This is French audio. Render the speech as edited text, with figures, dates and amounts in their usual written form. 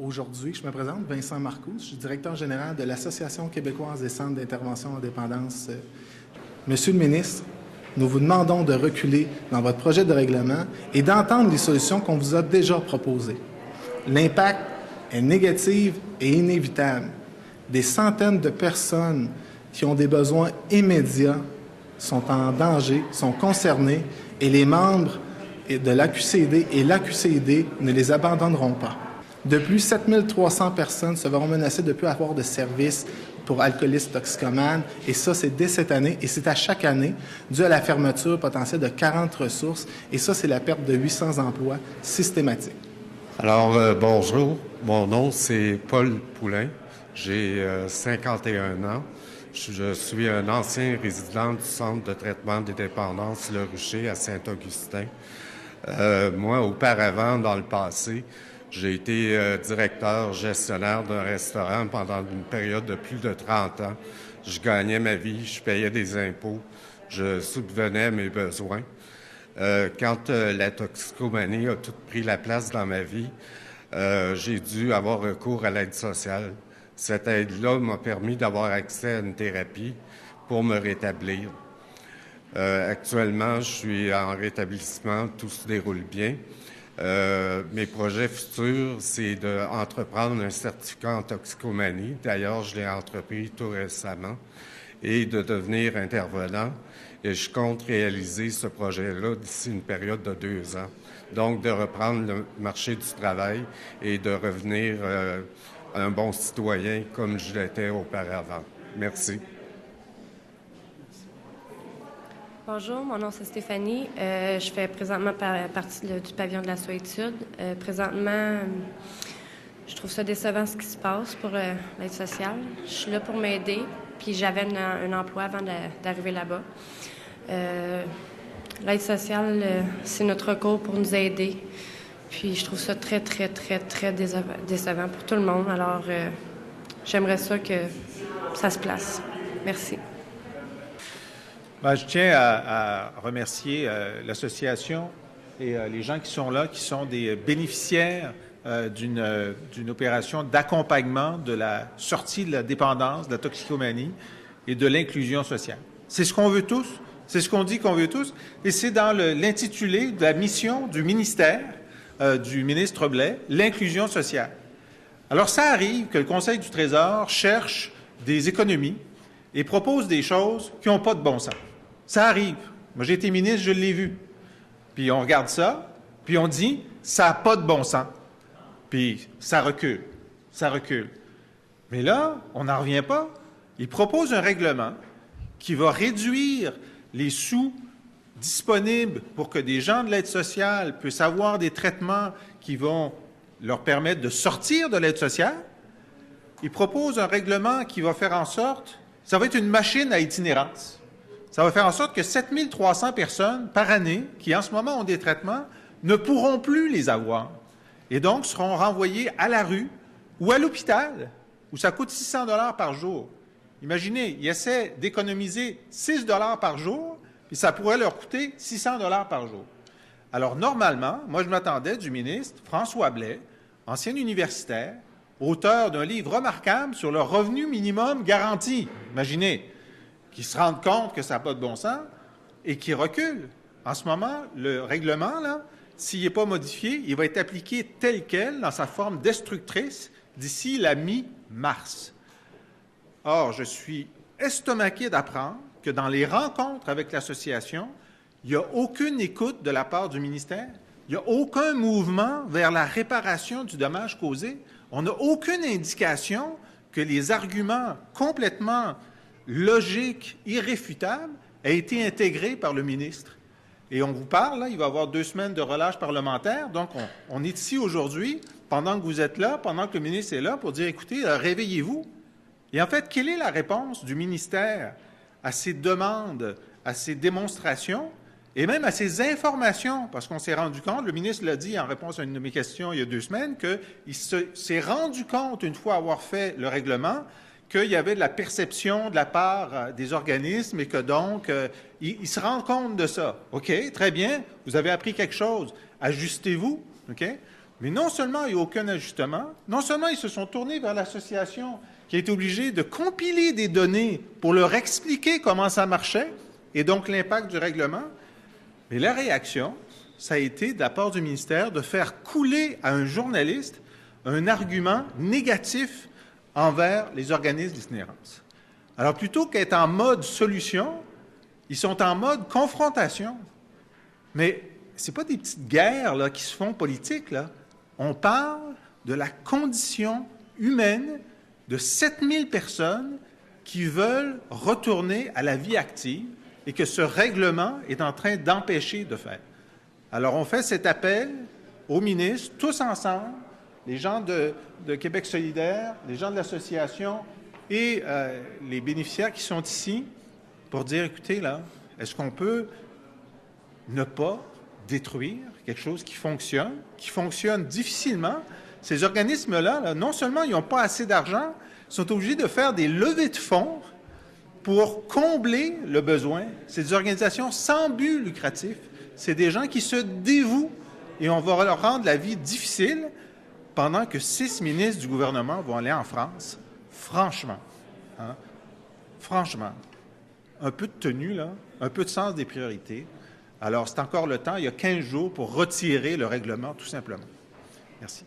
Aujourd'hui, je me présente, Vincent Marcoux, je suis directeur général de l'Association québécoise des centres d'intervention en dépendance. Monsieur le ministre, nous vous demandons de reculer dans votre projet de règlement et d'entendre les solutions qu'on vous a déjà proposées. L'impact est négatif et inévitable. Des centaines de personnes qui ont des besoins immédiats sont en danger, sont concernées et les membres de l'AQCD et l'AQCD ne les abandonneront pas. De plus, 7300 personnes se verront menacées de ne plus avoir de services pour alcoolistes toxicomanes, et ça, c'est dès cette année, et c'est à chaque année, dû à la fermeture potentielle de 40 ressources, et ça, c'est la perte de 800 emplois systématiques. Alors, bonjour. Mon nom, c'est Paul Poulain. J'ai 51 ans. Je suis un ancien résident du Centre de traitement des dépendances Le Rucher à Saint-Augustin. Moi, auparavant, dans le passé, j'ai été directeur gestionnaire d'un restaurant pendant une période de plus de 30 ans. Je gagnais ma vie, je payais des impôts, je subvenais à mes besoins. Quand la toxicomanie a tout pris la place dans ma vie, j'ai dû avoir recours à l'aide sociale. Cette aide-là m'a permis d'avoir accès à une thérapie pour me rétablir. Actuellement, je suis en rétablissement, tout se déroule bien. Mes projets futurs, c'est d'entreprendre un certificat en toxicomanie. D'ailleurs, je l'ai entrepris tout récemment, et de devenir intervenant. Et je compte réaliser ce projet-là d'ici une période de 2 ans. Donc, de reprendre le marché du travail et de revenir un bon citoyen comme je l'étais auparavant. Merci. Bonjour, mon nom c'est Stéphanie. Je fais présentement partie du pavillon de la Solitude. Présentement, je trouve ça décevant ce qui se passe pour l'aide sociale. Je suis là pour m'aider, puis j'avais un emploi avant d'arriver là-bas. L'aide sociale, c'est notre recours pour nous aider. Puis je trouve ça très, très, très, très décevant pour tout le monde. Alors, j'aimerais ça que ça se place. Merci. Bien, je tiens à remercier l'association et les gens qui sont là, qui sont des bénéficiaires d'une opération d'accompagnement de la sortie de la dépendance, de la toxicomanie et de l'inclusion sociale. C'est ce qu'on veut tous, c'est ce qu'on dit qu'on veut tous, et c'est dans l'intitulé de la mission du ministère du ministre Blais, l'inclusion sociale. Alors, ça arrive que le Conseil du Trésor cherche des économies et propose des choses qui n'ont pas de bon sens. Ça arrive. Moi, j'ai été ministre, je l'ai vu. Puis on regarde ça, puis on dit, ça n'a pas de bon sens. Puis ça recule. Ça recule. Mais là, on n'en revient pas. Il propose un règlement qui va réduire les sous disponibles pour que des gens de l'aide sociale puissent avoir des traitements qui vont leur permettre de sortir de l'aide sociale. Il propose un règlement qui va faire en sorte, ça va être une machine à itinérance. Ça va faire en sorte que 7300 personnes par année, qui en ce moment ont des traitements, ne pourront plus les avoir. Et donc seront renvoyées à la rue ou à l'hôpital, où ça coûte 600 $ par jour. Imaginez, ils essaient d'économiser 6 $ par jour, puis ça pourrait leur coûter 600 $ par jour. Alors normalement, moi je m'attendais du ministre François Blais, ancien universitaire, auteur d'un livre remarquable sur le revenu minimum garanti. Imaginez, qui se rendent compte que ça n'a pas de bon sens et qui reculent. En ce moment, le règlement, là, s'il n'est pas modifié, il va être appliqué tel quel, dans sa forme destructrice, d'ici la mi-mars. Or, je suis estomaqué d'apprendre que dans les rencontres avec l'association, il n'y a aucune écoute de la part du ministère, il n'y a aucun mouvement vers la réparation du dommage causé. On n'a aucune indication que les arguments complètement logiques, irréfutables, aient été intégrés par le ministre. Et on vous parle, là, il va y avoir 2 semaines de relâche parlementaire, donc on est ici aujourd'hui, pendant que vous êtes là, pendant que le ministre est là, pour dire, écoutez, réveillez-vous. Et en fait, quelle est la réponse du ministère à ces demandes, à ces démonstrations, et même à ces informations? Parce qu'on s'est rendu compte, le ministre l'a dit en réponse à une de mes questions il y a 2 semaines, qu'il s'est rendu compte, une fois avoir fait le règlement, qu'il y avait de la perception de la part des organismes et que donc, il se rend compte de ça. OK, très bien, vous avez appris quelque chose, ajustez-vous, OK? Mais non seulement il n'y a aucun ajustement, non seulement ils se sont tournés vers l'association qui a été obligée de compiler des données pour leur expliquer comment ça marchait et donc l'impact du règlement, mais la réaction, ça a été de la part du ministère de faire couler à un journaliste un argument négatif envers les organismes d'itinérance. Alors plutôt qu'être en mode solution, ils sont en mode confrontation. Mais ce n'est pas des petites guerres là, qui se font politiques, là. On parle de la condition humaine de 7000 personnes qui veulent retourner à la vie active et que ce règlement est en train d'empêcher de faire. Alors, on fait cet appel aux ministres, tous ensemble, les gens de Québec solidaire, les gens de l'association et les bénéficiaires qui sont ici, pour dire, écoutez, là, est-ce qu'on peut ne pas détruire quelque chose qui fonctionne difficilement? Ces organismes-là, là, non seulement ils n'ont pas assez d'argent, ils sont obligés de faire des levées de fonds pour combler le besoin. C'est des organisations sans but lucratif. C'est des gens qui se dévouent et on va leur rendre la vie difficile pendant que 6 ministres du gouvernement vont aller en France. Franchement, hein? Franchement, un peu de tenue, là, un peu de sens des priorités. Alors, c'est encore le temps, il y a 15 jours pour retirer le règlement, tout simplement. Merci.